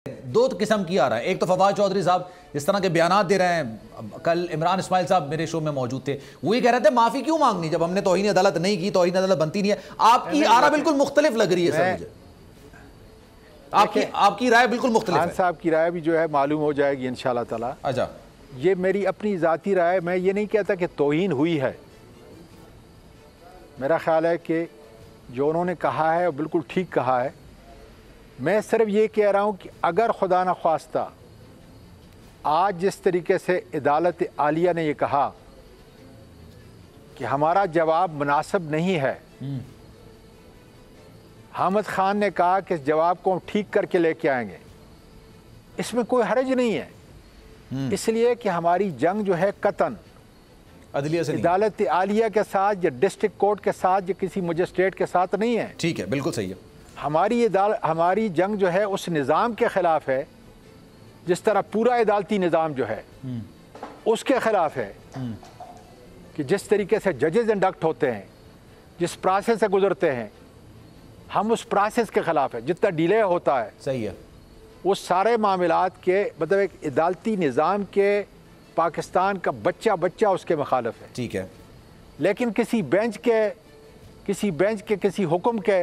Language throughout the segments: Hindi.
दो किस्म की आ रहा है। एक तो फवाद चौधरी साहब जिस तरह के बयान दे रहे हैं, कल इमरान इस्माइल साहब मेरे शो में मौजूद थे, वो ये कह रहे थे माफी क्यों मांगनी जब हमने तौहीन अदालत नहीं की, तौहीन अदालत बनती नहीं है। आपकी आरा बिल्कुल मुख्तलिफ लग रही है सर मुझे, आपकी राय बिल्कुल मुख्तलिफ है। खान साहब की राय भी जो है मालूम हो जाएगी इंशाअल्लाह ताला। अच्छा, ये मेरी अपनी ज़ाती राय, मैं ये नहीं कहता कि तौहीन हुई है। मेरा ख्याल है कि जो उन्होंने कहा है वो बिल्कुल ठीक कहा है। मैं सिर्फ ये कह रहा हूँ कि अगर खुदा न ख्वास्ता आज जिस तरीके से अदालत आलिया ने ये कहा कि हमारा जवाब मुनासिब नहीं है, हामिद खान ने कहा कि इस जवाब को हम ठीक करके लेके आएंगे, इसमें कोई हर्ज नहीं है। इसलिए कि हमारी जंग जो है कतन अदलिया से अदालत आलिया के साथ या डिस्ट्रिक्ट कोर्ट के साथ या किसी मजिस्ट्रेट के साथ नहीं है। ठीक है, बिल्कुल सही है। हमारी जंग जो है उस निज़ाम के ख़िलाफ़ है, जिस तरह पूरा अदालती निज़ाम जो है उसके ख़िलाफ़ है कि जिस तरीके से जजेस इंडक्ट होते हैं, जिस प्रोसेस से गुजरते हैं, हम उस प्रोसेस के ख़िलाफ़ है। जितना डिले होता है, सही है, वो सारे मामलात के मतलब एक अदालती निज़ाम के पाकिस्तान का बच्चा बच्चा उसके मुखालिफ है। ठीक है, लेकिन किसी बेंच के किसी हुक्म के,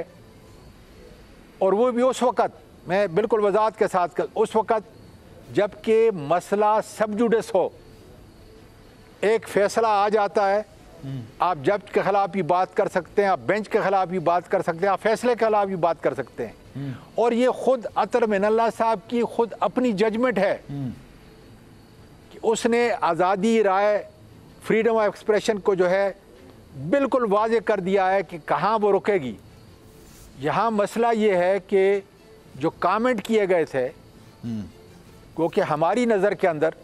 और वो भी उस वक़्त, मैं बिल्कुल वजाहत के साथ कर, उस वक़्त जबकि मसला सब जुडिस हो, एक फ़ैसला आ जाता है, आप जज के ख़िलाफ़ भी बात कर सकते हैं, आप बेंच के ख़िलाफ़ भी बात कर सकते हैं, आप फैसले के ख़िलाफ़ भी बात कर सकते हैं। और ये ख़ुद अतर मिनल्लाह साहब की ख़ुद अपनी जजमेंट है कि उसने आज़ादी राय, फ्रीडम ऑफ एक्सप्रेशन को जो है बिल्कुल वाज़ेह कर दिया है कि कहाँ वो रुकेगी। यहाँ मसला ये है कि जो कमेंट किए गए थे, क्योंकि हमारी नज़र के अंदर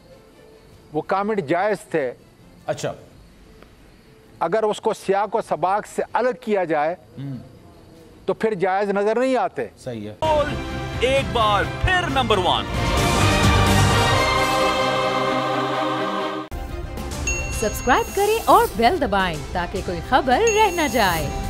वो कमेंट जायज़ थे। अच्छा, अगर उसको सियाक और सबाक से अलग किया जाए तो फिर जायज़ नज़र नहीं आते। सही है। एक बार फिर नंबर 1 सब्सक्राइब करें और बेल दबाएं ताकि कोई खबर रह न जाए।